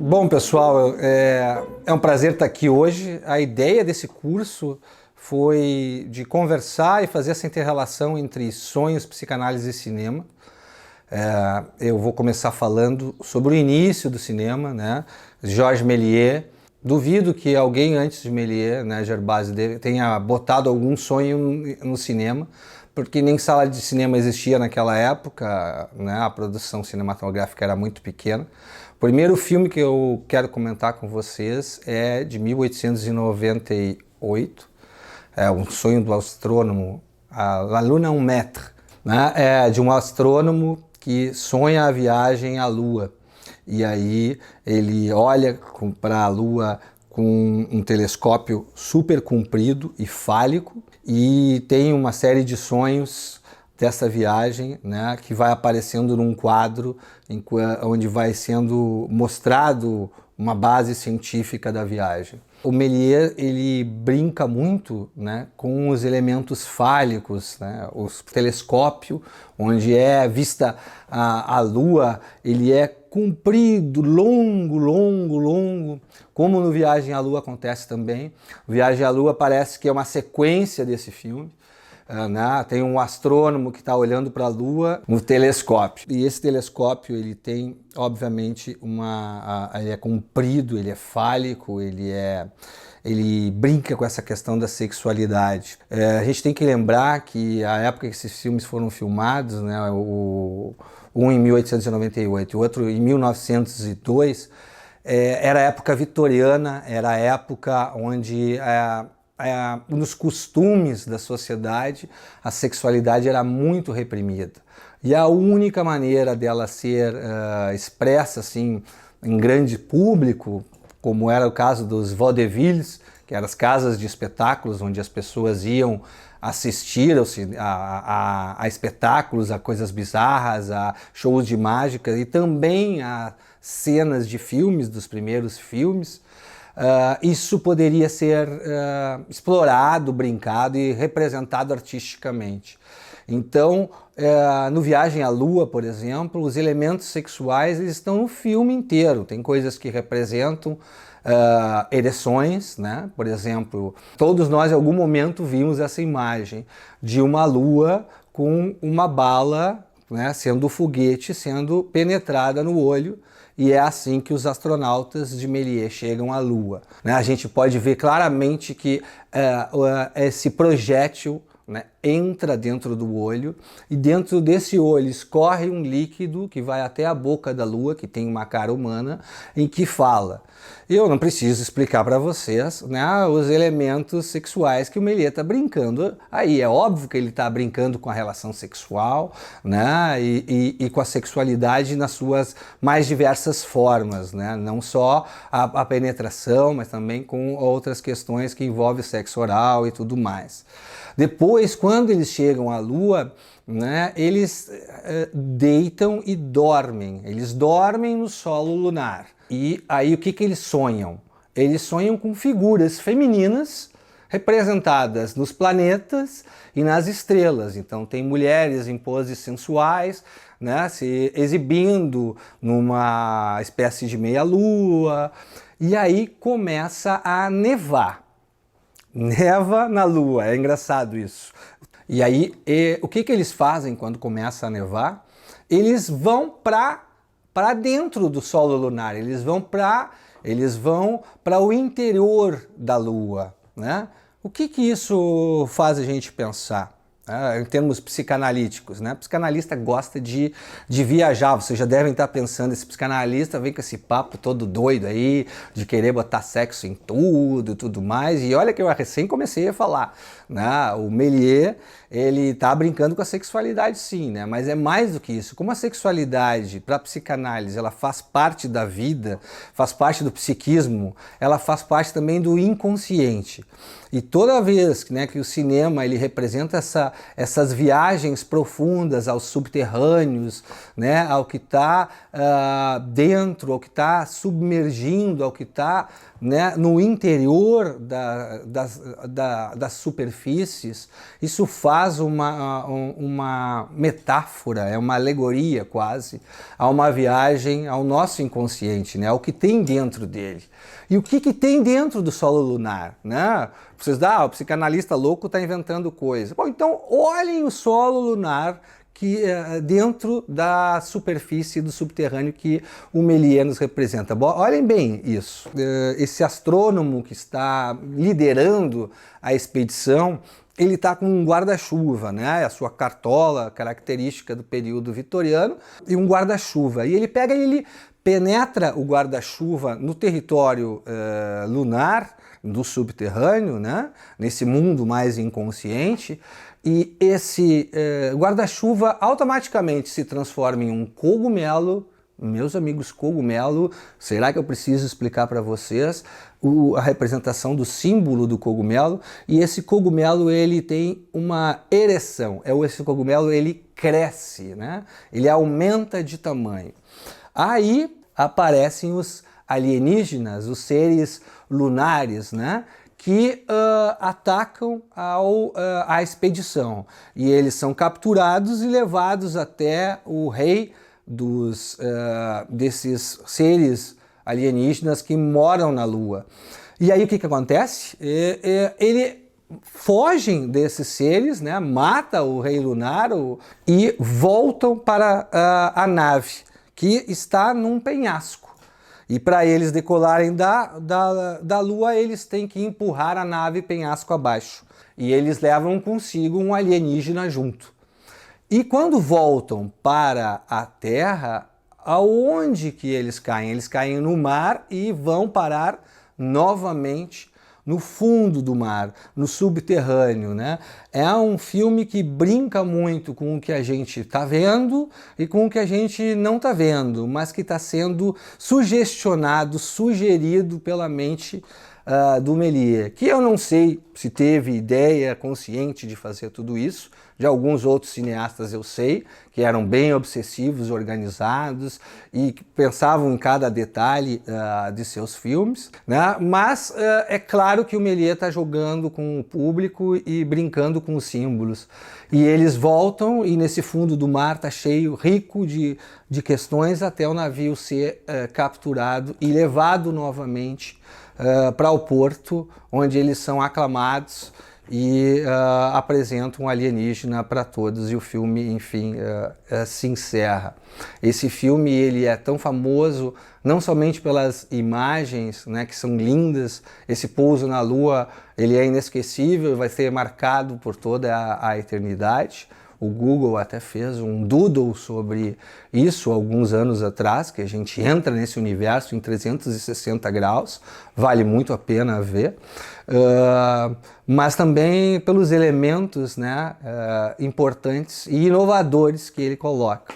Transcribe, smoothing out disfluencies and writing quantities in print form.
Bom, pessoal, é um prazer estar aqui hoje. A ideia desse curso foi de conversar e fazer essa inter-relação entre sonhos, psicanálise e cinema. Eu vou começar falando sobre o início do cinema, né? Georges Méliès. Duvido que alguém antes de Méliès, né, Gervaise, tenha botado algum sonho no cinema, porque nem sala de cinema existia naquela época, né? A produção cinematográfica era muito pequena. O primeiro filme que eu quero comentar com vocês é de 1898, é Um Sonho do Astrônomo, La Lune un Maître, né? É de um astrônomo que sonha a viagem à Lua. E aí ele olha para a Lua com um telescópio super comprido e fálico e tem uma série de sonhos dessa viagem, né, que vai aparecendo num quadro onde vai sendo mostrado uma base científica da viagem. O Méliès, ele brinca muito, né, com os elementos fálicos, né, o telescópio, onde é vista a Lua, ele é comprido, longo, como no Viagem à Lua acontece também. O Viagem à Lua parece que é uma sequência desse filme. Né? Tem um astrônomo que está olhando para a Lua no telescópio. E esse telescópio, ele tem, obviamente, ele é comprido, ele é fálico, ele brinca com essa questão da sexualidade. A gente tem que lembrar que a época que esses filmes foram filmados, né, um em 1898 e o outro em 1902, era a época vitoriana, era a época onde nos costumes da sociedade a sexualidade era muito reprimida. E a única maneira dela ser expressa assim, em grande público, como era o caso dos vaudevilles, que eram as casas de espetáculos onde as pessoas iam assistir a espetáculos, a coisas bizarras, a shows de mágica e também a cenas de filmes, dos primeiros filmes. Isso poderia ser explorado, brincado e representado artisticamente. Então, no Viagem à Lua, por exemplo, os elementos sexuais eles estão no filme inteiro. Tem coisas que representam ereções, né? Por exemplo, todos nós em algum momento vimos essa imagem de uma lua com uma bala, né, sendo o foguete sendo penetrada no olho. E é assim que os astronautas de Méliès chegam à Lua. Né? A gente pode ver claramente que esse projétil, né, entra dentro do olho e dentro desse olho escorre um líquido que vai até a boca da Lua, que tem uma cara humana, em que fala. Eu não preciso explicar para vocês, né, os elementos sexuais que o Méliès está brincando. Aí é óbvio que ele está brincando com a relação sexual, né, e com a sexualidade nas suas mais diversas formas, né, não só a penetração, mas também com outras questões que envolvem sexo oral e tudo mais. Depois, quando eles chegam à Lua, né, eles deitam e dormem. Eles dormem no solo lunar. E aí o que eles sonham? Eles sonham com figuras femininas representadas nos planetas e nas estrelas. Então tem mulheres em poses sensuais, né, se exibindo numa espécie de meia-lua. E aí começa a nevar. Neva na Lua, é engraçado isso. E aí, o que eles fazem quando começa a nevar? Eles vão para dentro do solo lunar, eles vão para o interior da Lua, né? O que isso faz a gente pensar? Em termos psicanalíticos, né? O psicanalista gosta de viajar. Vocês já devem estar pensando, esse psicanalista vem com esse papo todo doido aí, de querer botar sexo em tudo e tudo mais. E olha que eu recém comecei a falar, né? O Méliès, ele tá brincando com a sexualidade sim, né? Mas é mais do que isso. Como a sexualidade, para a psicanálise, ela faz parte da vida, faz parte do psiquismo, ela faz parte também do inconsciente. E toda vez, né, que o cinema ele representa essas viagens profundas aos subterrâneos, né, ao que está dentro, ao que está submergindo, ao que está, né, no interior das superfícies. Isso faz uma metáfora, é uma alegoria quase, a uma viagem ao nosso inconsciente, né, ao que tem dentro dele. E o que tem dentro do solo lunar, né? Vocês dão, o psicanalista louco está inventando coisa. Bom, então olhem o solo lunar que dentro da superfície do subterrâneo que o Méliès nos representa. Bom, olhem bem isso. Esse astrônomo que está liderando a expedição, ele está com um guarda-chuva, né? A sua cartola característica do período vitoriano, e um guarda-chuva. E ele pega e ele penetra o guarda-chuva no território lunar, do subterrâneo, né? Nesse mundo mais inconsciente, e esse guarda-chuva automaticamente se transforma em um cogumelo. Meus amigos, cogumelo, será que eu preciso explicar para vocês a representação do símbolo do cogumelo? E esse cogumelo, ele tem uma ereção, esse cogumelo ele cresce, né? Ele aumenta de tamanho. Aí aparecem os alienígenas, os seres lunares, né, que atacam a expedição. E eles são capturados e levados até o rei desses seres alienígenas que moram na Lua. E aí o que acontece? Ele fogem desses seres, né, mata o rei lunar e voltam para a nave, que está num penhasco. E para eles decolarem da Lua, eles têm que empurrar a nave penhasco abaixo. E eles levam consigo um alienígena junto. E quando voltam para a Terra, aonde que eles caem? Eles caem no mar e vão parar novamente no fundo do mar, no subterrâneo, né? É um filme que brinca muito com o que a gente está vendo e com o que a gente não está vendo, mas que está sendo sugestionado, sugerido pela mente do Méliès, que eu não sei se teve ideia consciente de fazer tudo isso. De alguns outros cineastas eu sei, que eram bem obsessivos, organizados e que pensavam em cada detalhe de seus filmes, né? Mas é claro que o Méliès está jogando com o público e brincando com os símbolos. E eles voltam e nesse fundo do mar está cheio, rico de questões, até o navio ser capturado e levado novamente para o porto, onde eles são aclamados e apresenta um alienígena para todos, e o filme, enfim, se encerra. Esse filme ele é tão famoso não somente pelas imagens, né, que são lindas. Esse pouso na Lua ele é inesquecível, vai ser marcado por toda a eternidade. O Google até fez um doodle sobre isso alguns anos atrás, que a gente entra nesse universo em 360 graus, vale muito a pena ver, mas também pelos elementos, né, importantes e inovadores que ele coloca.